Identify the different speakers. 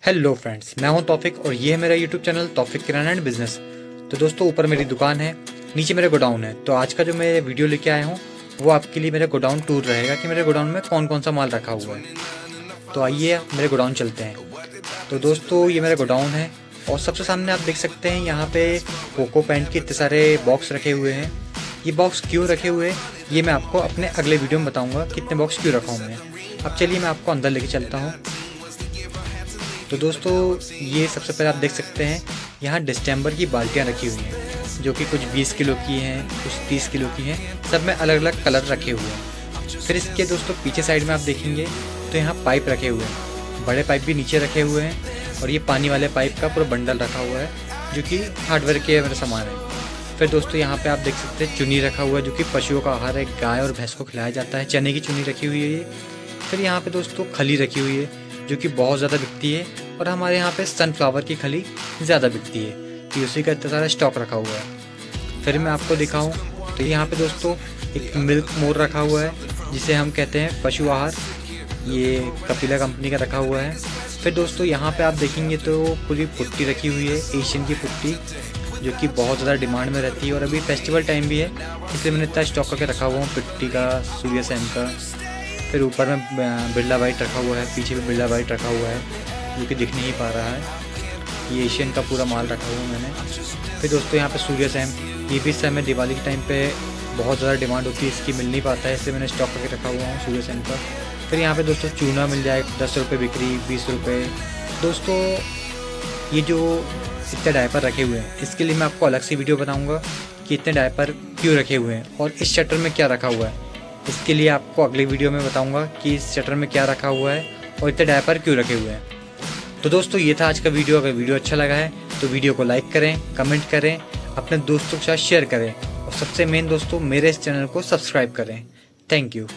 Speaker 1: Hello friends, मैं हूं तौफिक और ये है मेरा YouTube channel Taufiq kirana and business. तो दोस्तों, ऊपर मेरी दुकान है, नीचे मेरा गोडाउन है। तो आज का जो मैं वीडियो लेके आया हूं वो आपके लिए मेरा गोडाउन टूर रहेगा कि मेरे गोडाउन में कौन कौन सा माल रखा हुआ है। तो आइए मेरे गोडाउन चलते हैं। तो दोस्तों, ये मेरा गोडाउन है और सबसे सामने आप देख सकते हैं यहाँ पे कोको पैंट के इतने सारे बॉक्स रखे हुए हैं। ये बॉक्स क्यों रखे हुए हैं ये मैं आपको अपने अगले वीडियो में बताऊँगा, कितने बॉक्स क्यों रखा हूँ मैं। अब चलिए मैं आपको अंदर लेके चलता हूँ। तो दोस्तों, ये सबसे पहले आप देख सकते हैं यहाँ डिस्टेंबर की बाल्टियाँ रखी हुई हैं, जो कि कुछ 20 किलो की हैं, कुछ 30 किलो की हैं। सब में अलग अलग कलर रखे हुए हैं। फिर इसके दोस्तों पीछे साइड में आप देखेंगे तो यहाँ पाइप रखे हुए हैं, बड़े पाइप भी नीचे रखे हुए हैं और ये पानी वाले पाइप का पूरा बंडल रखा हुआ है, जो कि हार्डवेयर के मेरा सामान है। फिर दोस्तों यहाँ पे आप देख सकते हैं चुनी रखा हुआ है, जो कि पशुओं का आहार है, गाय और भैंस को खिलाया जाता है। चने की चुनी रखी हुई है ये। फिर यहाँ पे दोस्तों खली रखी हुई है, जो कि बहुत ज़्यादा बिकती है और हमारे यहाँ पे सनफ्लावर की खली ज़्यादा बिकती है, तो उसी का इतना सारा स्टॉक रखा हुआ है। फिर मैं आपको दिखाऊं तो यहाँ पे दोस्तों एक मिल्क मोर रखा हुआ है, जिसे हम कहते हैं पशु आहार। ये कपिला कंपनी का रखा हुआ है। फिर दोस्तों यहाँ पे आप देखेंगे तो पूरी पुट्टी रखी हुई है, एशियन की पुट्टी, जो कि बहुत ज़्यादा डिमांड में रहती है और अभी फेस्टिवल टाइम भी है, इसलिए मैंने इतना स्टॉक करके रखा हुआ हूँ पुट्टी का, सूर्य सैम का। फिर ऊपर में बिरला वाइट रखा हुआ है, पीछे भी बिरला वाइट रखा हुआ है, जो कि दिख नहीं पा रहा है। ये एशियन का पूरा माल रखा हुआ है मैंने। फिर दोस्तों यहाँ पे सूर्य सैम, ये भी समय दिवाली के टाइम पे बहुत ज़्यादा डिमांड होती है, इसकी मिल नहीं पाता है, इसलिए मैंने स्टॉक करके रखा हुआ हूँ सूर्य सैम का। फिर यहाँ पे दोस्तों चूना मिल जाएगा, 10 रुपये बिक्री, 20 रुपये। दोस्तों, ये जो इतने डायपर रखे हुए हैं, इसके लिए मैं आपको अलग से वीडियो बताऊँगा कि इतने डायपर क्यों रखे हुए हैं और इस शटर में क्या रखा हुआ है। इसके लिए आपको अगले वीडियो में बताऊंगा कि इस शटर में क्या रखा हुआ है और इतने डायपर क्यों रखे हुए हैं। तो दोस्तों, ये था आज का वीडियो। अगर वीडियो अच्छा लगा है तो वीडियो को लाइक करें, कमेंट करें, अपने दोस्तों के साथ शेयर करें और सबसे मेन दोस्तों, मेरे इस चैनल को सब्सक्राइब करें। Thank you.